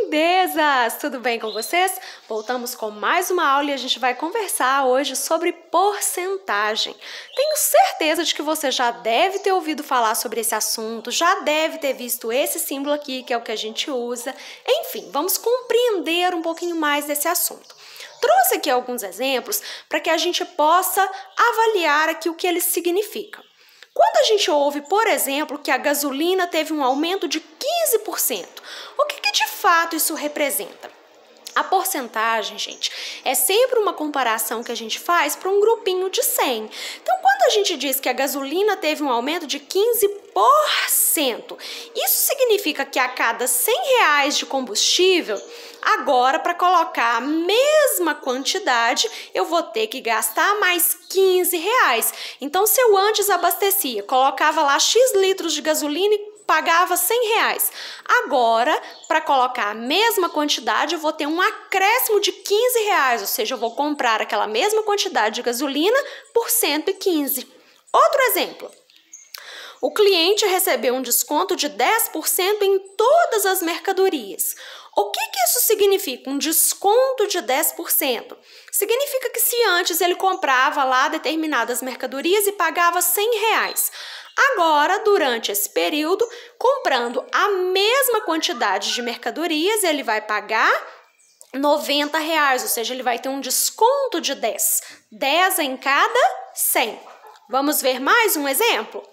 lindezas! Tudo bem com vocês? Voltamos com mais uma aula e a gente vai conversar hoje sobre porcentagem. Tenho certeza de que você já deve ter ouvido falar sobre esse assunto, já deve ter visto esse símbolo aqui, que é o que a gente usa. Enfim, vamos compreender um pouquinho mais desse assunto. Trouxe aqui alguns exemplos para que a gente possa avaliar aqui o que eles significam. Quando a gente ouve, por exemplo, que a gasolina teve um aumento de 15%, o que de fato isso representa? A porcentagem, gente, é sempre uma comparação que a gente faz para um grupinho de 100. Então, quando a gente diz que a gasolina teve um aumento de 15%, isso significa que a cada 100 reais de combustível, agora, para colocar a mesma quantidade, eu vou ter que gastar mais 15 reais. Então, se eu antes abastecia, colocava lá X litros de gasolina e pagava 100 reais. Agora, para colocar a mesma quantidade, eu vou ter um acréscimo de 15 reais, ou seja, eu vou comprar aquela mesma quantidade de gasolina por 115. Outro exemplo. O cliente recebeu um desconto de 10% em todas as mercadorias. O que isso significa? Um desconto de 10%. Significa que se antes ele comprava lá determinadas mercadorias e pagava 100 reais, agora, durante esse período, comprando a mesma quantidade de mercadorias, ele vai pagar 90 reais, ou seja, ele vai ter um desconto de 10. 10 em cada 100. Vamos ver mais um exemplo?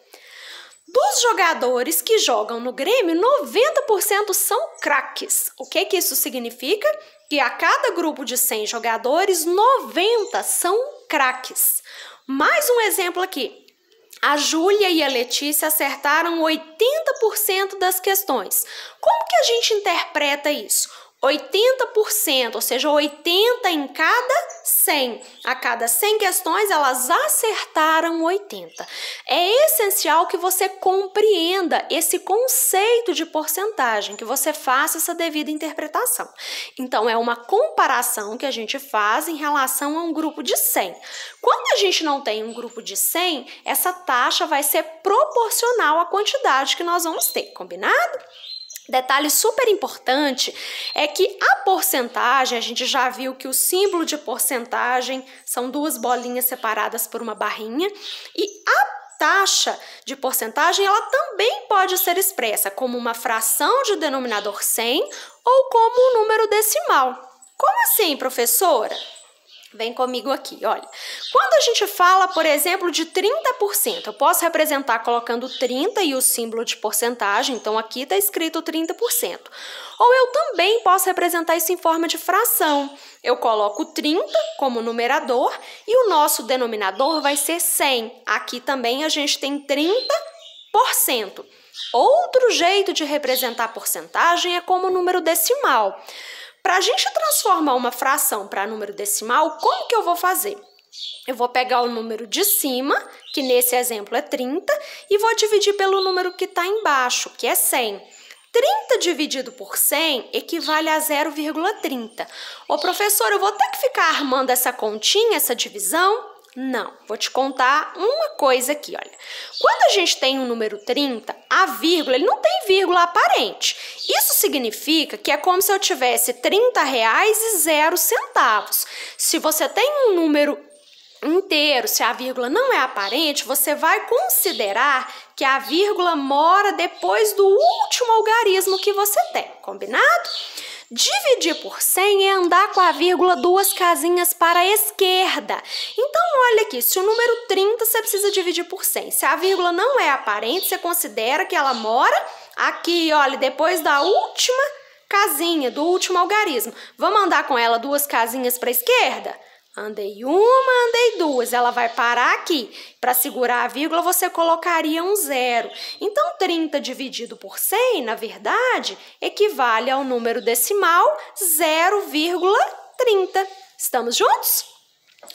Dos jogadores que jogam no Grêmio, 90% são craques. O que isso significa? Que a cada grupo de 100 jogadores, 90 são craques. Mais um exemplo aqui. A Júlia e a Letícia acertaram 80% das questões. Como que a gente interpreta isso? 80%, ou seja, 80 em cada 100. A cada 100 questões, elas acertaram 80. É essencial que você compreenda esse conceito de porcentagem, que você faça essa devida interpretação. Então, é uma comparação que a gente faz em relação a um grupo de 100. Quando a gente não tem um grupo de 100, essa taxa vai ser proporcional à quantidade que nós vamos ter, combinado? Detalhe super importante é que a porcentagem, a gente já viu que o símbolo de porcentagem são duas bolinhas separadas por uma barrinha, e a taxa de porcentagem ela também pode ser expressa como uma fração de denominador 100 ou como um número decimal. Como assim, professora? Vem comigo aqui, olha. Quando a gente fala, por exemplo, de 30%, eu posso representar colocando 30 e o símbolo de porcentagem, então aqui está escrito 30%. Ou eu também posso representar isso em forma de fração. Eu coloco 30 como numerador e o nosso denominador vai ser 100. Aqui também a gente tem 30%. Outro jeito de representar a porcentagem é como número decimal. Para a gente transformar uma fração para número decimal, como que eu vou fazer? Eu vou pegar o número de cima, que nesse exemplo é 30, e vou dividir pelo número que está embaixo, que é 100. 30 dividido por 100 equivale a 0,30. Ô, professor, eu vou ter que ficar armando essa continha, essa divisão? Não, vou te contar uma coisa aqui, olha. Quando a gente tem um número 30, a vírgula, ele não tem vírgula aparente. Isso significa que é como se eu tivesse 30 reais e 0 centavos. Se você tem um número inteiro, se a vírgula não é aparente, você vai considerar que a vírgula mora depois do último algarismo que você tem, combinado? Dividir por 100 é andar com a vírgula duas casinhas para a esquerda. Então, olha aqui, se o número 30 você precisa dividir por 100. Se a vírgula não é aparente, você considera que ela mora aqui, olha, depois da última casinha, do último algarismo. Vamos andar com ela duas casinhas para a esquerda? Andei uma, andei duas, ela vai parar aqui. Para segurar a vírgula, você colocaria um 0. Então, 30 dividido por 100, na verdade, equivale ao número decimal 0,30. Estamos juntos?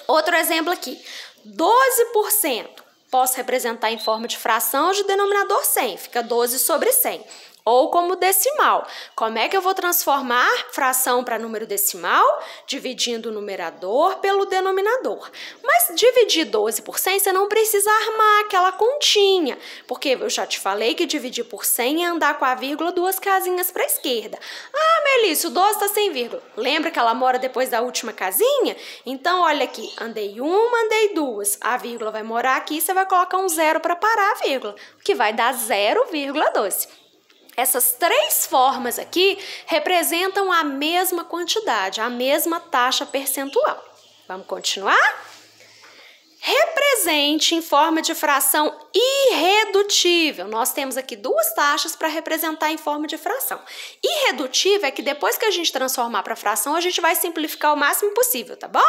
Outro exemplo aqui, 12%. Posso representar em forma de fração ou de denominador 100, fica 12 sobre 100. ou como decimal. Como é que eu vou transformar fração para número decimal? Dividindo o numerador pelo denominador. Mas dividir 12 por 100, você não precisa armar aquela continha, porque eu já te falei que dividir por 100 é andar com a vírgula 2 casinhas para a esquerda. Ah, Melissa, o 12 está sem vírgula. Lembra que ela mora depois da última casinha? Então, olha aqui, andei uma, andei duas. A vírgula vai morar aqui, você vai colocar um zero para parar a vírgula, que vai dar 0,12. Essas três formas aqui representam a mesma quantidade, a mesma taxa percentual. Vamos continuar? Represente em forma de fração irredutível. Nós temos aqui duas taxas para representar em forma de fração. Irredutível é que depois que a gente transformar para fração, a gente vai simplificar o máximo possível, tá bom?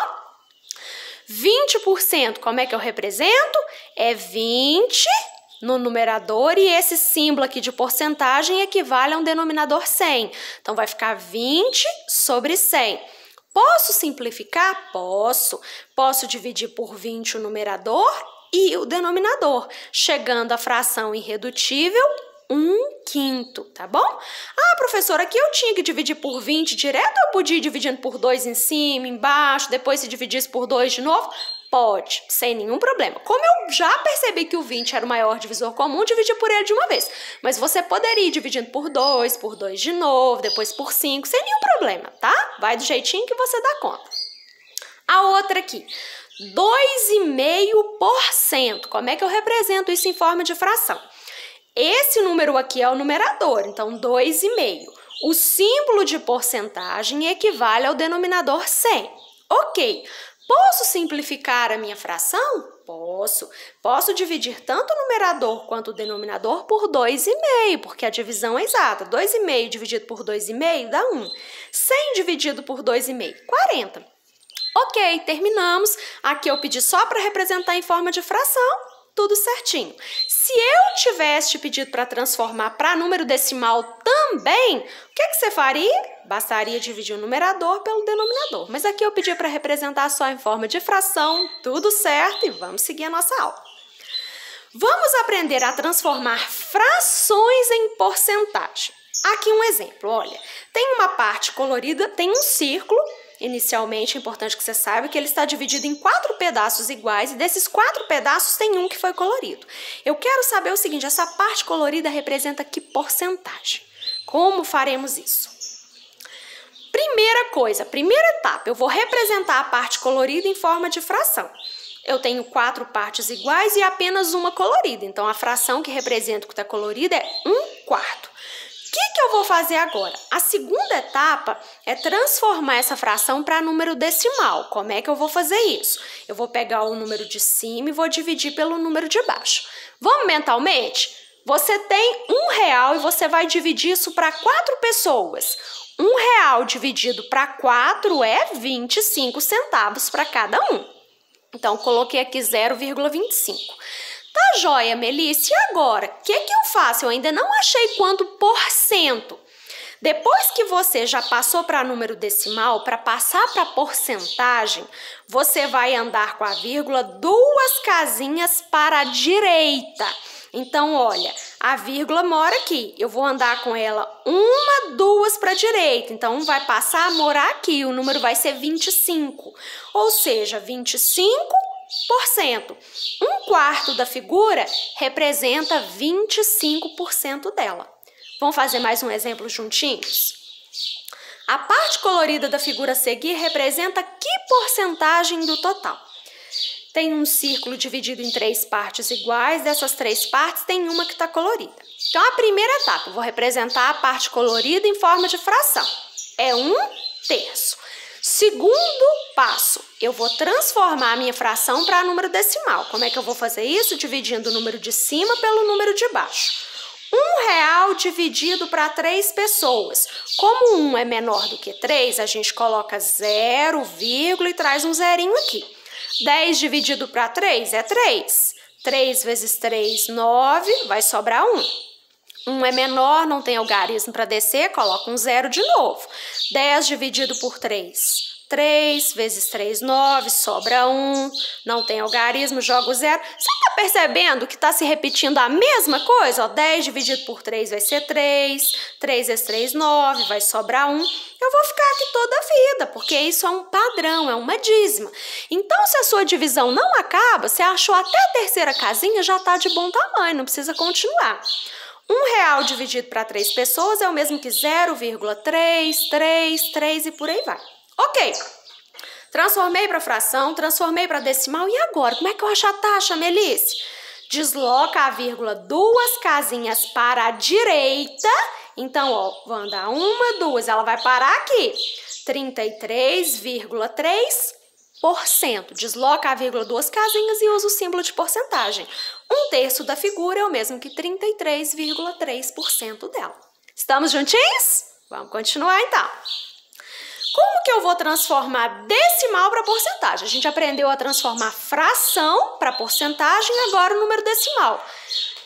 20%, como é que eu represento? É 20 no numerador e esse símbolo aqui de porcentagem equivale a um denominador 100. Então, vai ficar 20 sobre 100. Posso simplificar? Posso. Posso dividir por 20 o numerador e o denominador, chegando à fração irredutível 1/5, tá bom? Ah, professora, aqui eu tinha que dividir por 20 direto ou eu podia ir dividindo por 2 em cima, embaixo, depois se dividisse por 2 de novo? Pode, sem nenhum problema. Como eu já percebi que o 20 era o maior divisor comum, dividi por ele de uma vez. Mas você poderia ir dividindo por 2 de novo, depois por 5, sem nenhum problema, tá? Vai do jeitinho que você dá conta. A outra aqui, 2,5%. Como é que eu represento isso em forma de fração? Esse número aqui é o numerador, então 2,5. O símbolo de porcentagem equivale ao denominador 100. Ok. Posso simplificar a minha fração? Posso. Posso dividir tanto o numerador quanto o denominador por 2,5, porque a divisão é exata. 2,5 dividido por 2,5 dá 1. 100 dividido por 2,5, 40. Ok, terminamos. Aqui eu pedi só para representar em forma de fração. Tudo certinho. Se eu tivesse te pedido para transformar para número decimal também, o que você faria? Bastaria dividir o numerador pelo denominador. Mas aqui eu pedi para representar só em forma de fração, tudo certo, e vamos seguir a nossa aula. Vamos aprender a transformar frações em porcentagem. Aqui um exemplo, olha, tem uma parte colorida, tem um círculo. Inicialmente, é importante que você saiba que ele está dividido em 4 pedaços iguais e desses 4 pedaços tem um que foi colorido. Eu quero saber o seguinte, essa parte colorida representa que porcentagem? Como faremos isso? Primeira coisa, primeira etapa, eu vou representar a parte colorida em forma de fração. Eu tenho 4 partes iguais e apenas uma colorida, então a fração que representa o que está colorido é 1/4. O que eu vou fazer agora? A segunda etapa é transformar essa fração para número decimal. Como é que eu vou fazer isso? Eu vou pegar o número de cima e vou dividir pelo número de baixo. Vamos mentalmente? Você tem R$1 e você vai dividir isso para 4 pessoas. R$1 dividido para 4 é 25 centavos para cada um. Então, coloquei aqui 0,25. Tá joia, Melissa, e agora? O que eu faço? Eu ainda não achei quanto por cento. Depois que você já passou para número decimal, para passar para porcentagem, você vai andar com a vírgula 2 casinhas para a direita. Então, olha, a vírgula mora aqui. Eu vou andar com ela 1, 2 para a direita. Então, vai passar a morar aqui. O número vai ser 25. Ou seja, 25%. 1/4 da figura representa 25% dela. Vamos fazer mais um exemplo juntinhos? A parte colorida da figura a seguir representa que porcentagem do total? Tem um círculo dividido em 3 partes iguais, dessas 3 partes tem uma que está colorida. Então, a primeira etapa, eu vou representar a parte colorida em forma de fração. É 1/3. Segundo passo, eu vou transformar a minha fração para número decimal. Como é que eu vou fazer isso? Dividindo o número de cima pelo número de baixo. R$1 dividido para 3 pessoas. Como 1 é menor do que 3, a gente coloca 0, e traz um zerinho aqui. 10 dividido para 3 é 3. 3 vezes 3, 9, vai sobrar 1. 1 é menor, não tem algarismo para descer, coloca um 0 de novo. 10 dividido por 3, 3 vezes 3, 9, sobra 1. Não tem algarismo, jogo 0. Você está percebendo que está se repetindo a mesma coisa? Ó, 10 dividido por 3 vai ser 3. 3 vezes 3, 9, vai sobrar 1. Eu vou ficar aqui toda a vida, porque isso é um padrão, é uma dízima. Então, se a sua divisão não acaba, você achou até a terceira casinha, já está de bom tamanho, não precisa continuar. R$1 dividido para 3 pessoas é o mesmo que 0,3, 3 e por aí vai. Ok, transformei para fração, transformei para decimal, e agora? Como é que eu acho a taxa, Melisse? Desloca a vírgula 2 casinhas para a direita. Então, ó, vou andar 1, 2, ela vai parar aqui. 33,3%. Desloca a vírgula 2 casinhas e usa o símbolo de porcentagem. 1/3 da figura é o mesmo que 33,3% dela. Estamos juntinhos? Vamos continuar então. Como que eu vou transformar decimal para porcentagem? A gente aprendeu a transformar fração para porcentagem, agora o número decimal.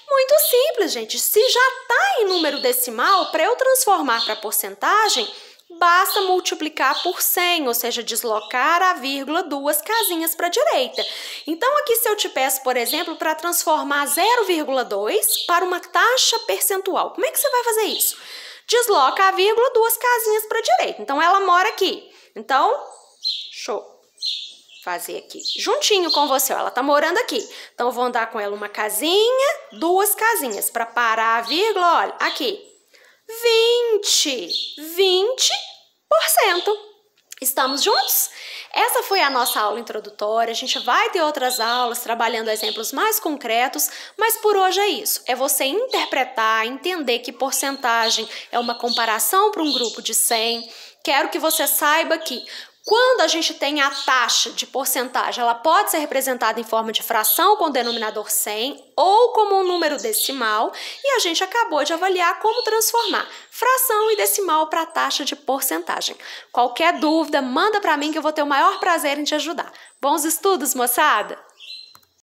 Muito simples, gente. Se já está em número decimal, para eu transformar para porcentagem, basta multiplicar por 100, ou seja, deslocar a vírgula 2 casinhas para a direita. Então, aqui se eu te peço, por exemplo, para transformar 0,2 para uma taxa percentual, como é que você vai fazer isso? Desloca a vírgula 2 casinhas para a direita. Então, ela mora aqui. Então, deixa eu fazer aqui juntinho com você. Ó, ela está morando aqui. Então, eu vou andar com ela uma casinha, 2 casinhas. Para parar a vírgula, olha, aqui. 20%. Estamos juntos? Essa foi a nossa aula introdutória. A gente vai ter outras aulas trabalhando exemplos mais concretos, mas por hoje é isso. É você interpretar, entender que porcentagem é uma comparação para um grupo de 100. Quero que você saiba que quando a gente tem a taxa de porcentagem, ela pode ser representada em forma de fração com o denominador 100 ou como um número decimal, e a gente acabou de avaliar como transformar fração e decimal para a taxa de porcentagem. Qualquer dúvida, manda para mim que eu vou ter o maior prazer em te ajudar. Bons estudos, moçada!